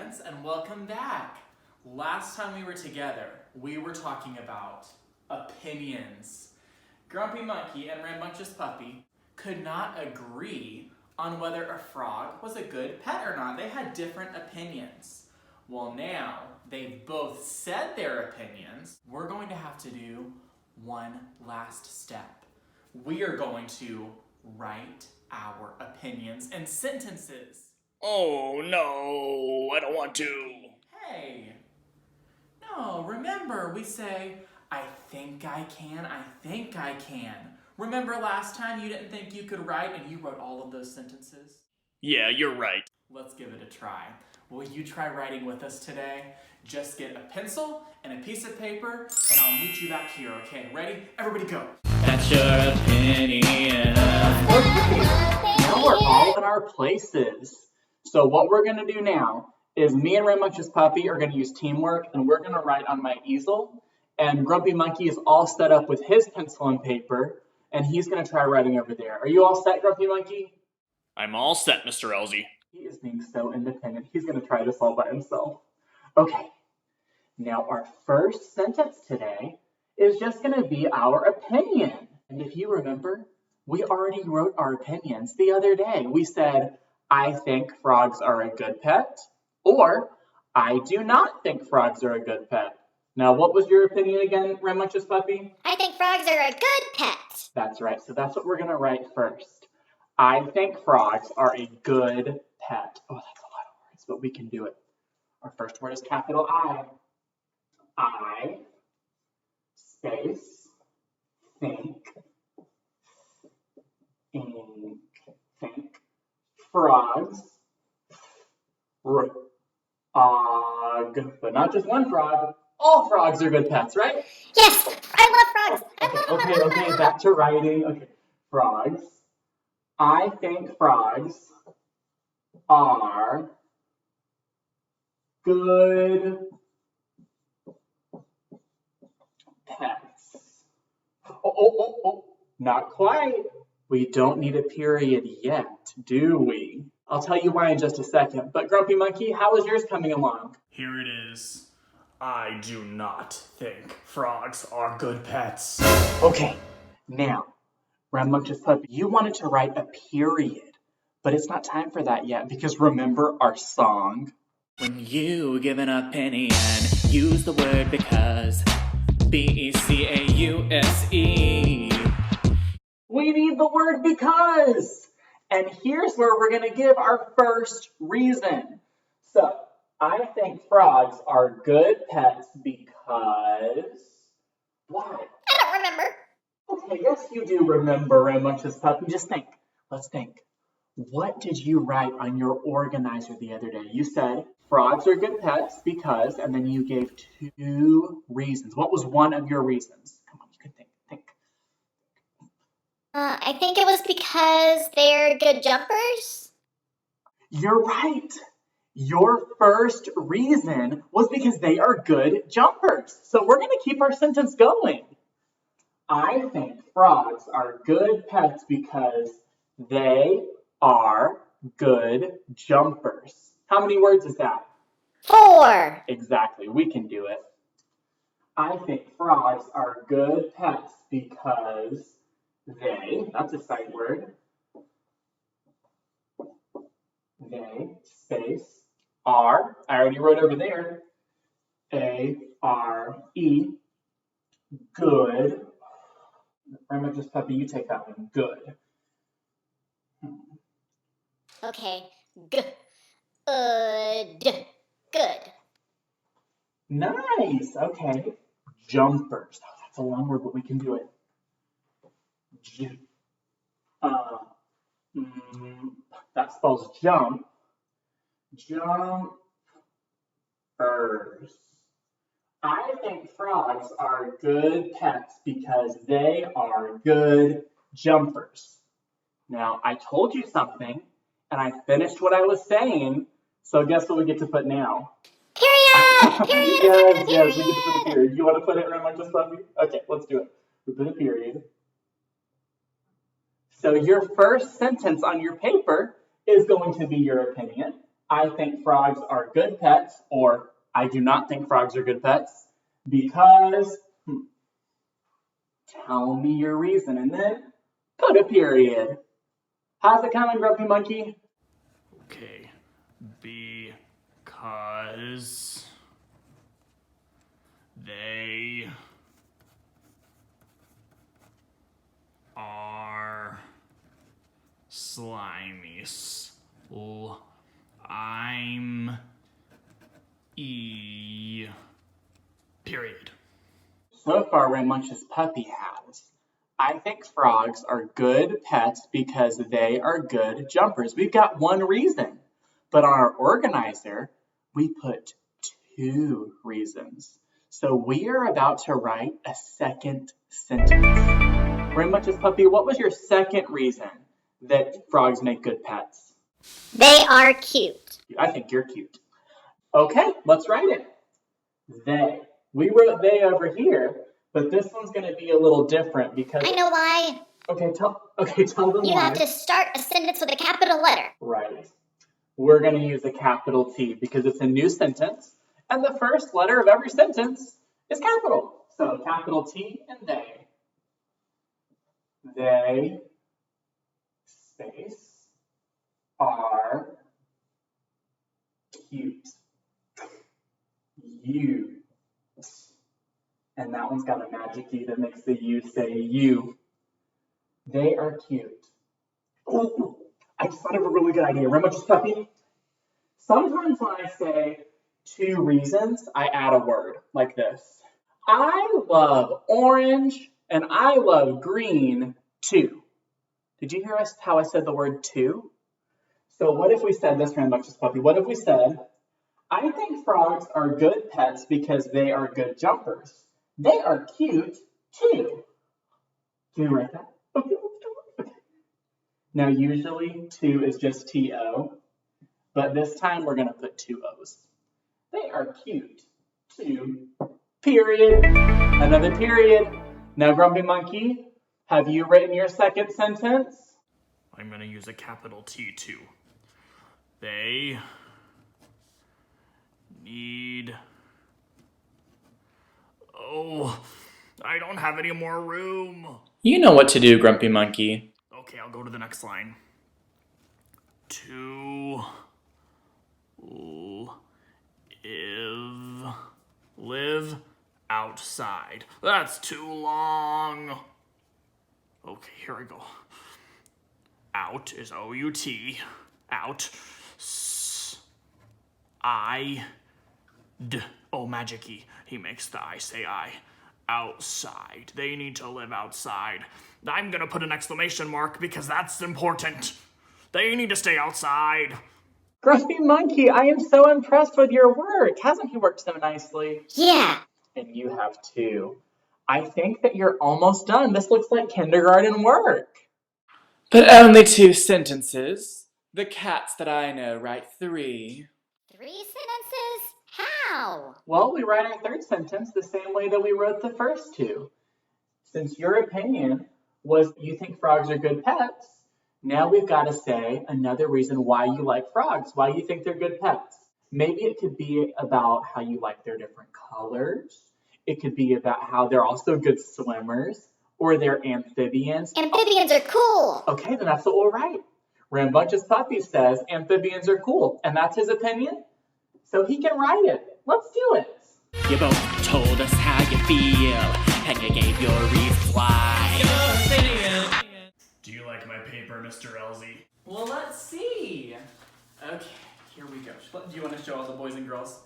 friends, and welcome back. Last time we were together, we were talking about opinions. Grumpy Monkey and Rambunctious Puppy could not agree on whether a frog was a good pet or not. They had different opinions. Well, now they've both said their opinions. We're going to have to do one last step. We are going to write our opinions in sentences. Oh no, I don't want to. Hey, no, remember we say, I think I can, I think I can. Remember last time you didn't think you could write and you wrote all of those sentences? Yeah, you're right. Let's give it a try. Will you try writing with us today? Just get a pencil and a piece of paper and I'll meet you back here, okay? Ready? Everybody go. That's your opinion. Now we're all in our places. So what we're going to do now is me and Rambunctious Puppy are going to use teamwork and we're going to write on my easel. And Grumpy Monkey is all set up with his pencil and paper and he's going to try writing over there. Are you all set, Grumpy Monkey? I'm all set, Mr. Ellzey. He is being so independent. He's going to try this all by himself. Okay. Now our first sentence today is just going to be our opinion. And if you remember, we already wrote our opinions the other day. We said, I think frogs are a good pet, or I do not think frogs are a good pet. Now, what was your opinion again, Rambunctious Puppy? I think frogs are a good pet. That's right. So that's what we're going to write first. I think frogs are a good pet. Oh, that's a lot of words, but we can do it. Our first word is capital I. I, space, think, frogs, but not just one frog. All frogs are good pets, right? Yes, I love frogs. Okay, back to writing. Okay, frogs. I think frogs are good pets. Oh, not quite. We don't need a period yet, do we? I'll tell you why in just a second. But Grumpy Monkey, how is yours coming along? Here it is. I do not think frogs are good pets. Okay, now, Rambunctious Puppy, you wanted to write a period, but it's not time for that yet because remember our song? When you give an opinion, use the word because. B-E-C-A-U-S-E. We need the word because. And here's where we're going to give our first reason. So, I think frogs are good pets because... Why? I don't remember. Okay, yes you do remember, Rambunctious Puppy. Just think. Let's think. What did you write on your organizer the other day? You said frogs are good pets because, and then you gave two reasons. What was one of your reasons? Come on, you can think. I think it was because they're good jumpers. You're right. Your first reason was because they are good jumpers. So we're going to keep our sentence going. I think frogs are good pets because they are good jumpers. How many words is that? 4. Exactly, we can do it. I think frogs are good pets because they, that's a sight word, they, space, are, I already wrote over there, A-R-E, good. Rambunctious Puppy, you take that one, good. Okay. Good. Good. Nice, okay. Jumpers, oh, that's a long word, but we can do it. That spells jump. Jumpers. I think frogs are good pets because they are good jumpers. Now, I told you something, and I finished what I was saying, so guess what we get to put now? Period! Yes, we get to put a period. You want to put it, Rambunctious Puppy? Okay, let's do it. We put a period. So your first sentence on your paper is going to be your opinion. I think frogs are good pets, or I do not think frogs are good pets because, tell me your reason and then put a period. How's it coming, Grumpy Monkey? Okay. Because they are slimy. I'm period. So far, Rambunctious Puppy has. I think frogs are good pets because they are good jumpers. We've got one reason, but on our organizer, we put 2 reasons. So we are about to write a second sentence. Rambunctious Puppy, what was your second reason that frogs make good pets? They are cute. I think you're cute. Okay, let's write it. They. We wrote they over here, but this one's going to be a little different because... I know why. Okay, tell them You why. have to start a sentence with a capital letter. Right. We're going to use a capital T because it's a new sentence, and the first letter of every sentence is capital. So capital T and they. They, space, are cute. You. And that one's got a magic E that makes the U say you. They are cute. Ooh, I just thought of a really good idea. Rambunctious Puppy. Sometimes when I say 2 reasons, I add a word like this. I love orange and I love green too. Did you hear how I said the word too? So what if we said this, Rambunctious Puppy? What if we said, I think frogs are good pets because they are good jumpers. They are cute too. Can you write that? Okay, let's do it. Okay. Now usually 2 is just T-O, but this time we're going to put 2 O's. They are cute too. Period. Another period. Now Grumpy Monkey, have you written your second sentence? I'm going to use a capital T too. They need... Oh, I don't have any more room. You know what to do, Grumpy Monkey. Okay, I'll go to the next line. To live outside. That's too long. Okay, here I go. Out is O-U-T. Out. Oh, magic E. He makes the I say I. Outside. They need to live outside. I'm gonna put an exclamation mark because that's important. They need to stay outside. Grumpy Monkey, I am so impressed with your work. Hasn't he worked so nicely? Yeah. And you have too. I think that you're almost done. This looks like kindergarten work. But only 2 sentences. The cats that I know write 3. 3 sentences? How? Well, we write our third sentence the same way that we wrote the first 2. Since your opinion was you think frogs are good pets, now we've got to say another reason why you like frogs, why you think they're good pets. Maybe it could be about how you like their different colors. It could be about how they're also good swimmers, or they're amphibians. Amphibians are cool. Okay, then that's what we'll write. Rambunctious Puppy says amphibians are cool, and that's his opinion, so he can write it. Let's do it. You both told us how you feel, and you gave your reasons why. Your opinion. Do you like my paper, Mr. Ellzey? Well, let's see. Okay, here we go. Do you want to show all the boys and girls?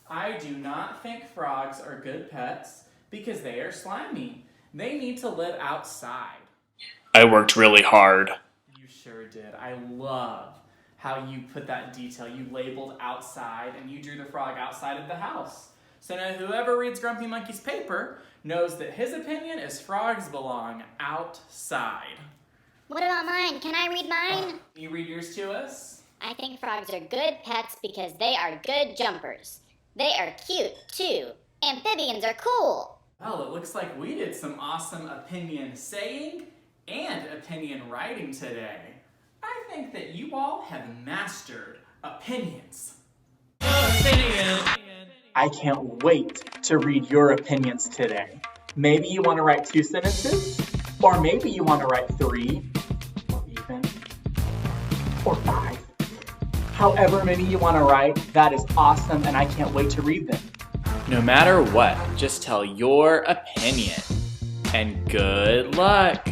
I do not think frogs are good pets because they are slimy. They need to live outside. I worked really hard. You sure did. I love how you put that detail. You labeled outside and you drew the frog outside of the house. So now whoever reads Grumpy Monkey's paper knows that his opinion is frogs belong outside. What about mine? Can I read mine? You read yours to us? I think frogs are good pets because they are good jumpers. They are cute, too. Amphibians are cool. Well, it looks like we did some awesome opinion saying and opinion writing today. I think that you all have mastered opinions. I can't wait to read your opinions today. Maybe you want to write 2 sentences, or maybe you want to write 3, or even, or 5. However many you want to write, that is awesome, and I can't wait to read them. No matter what, just tell your opinion. And good luck!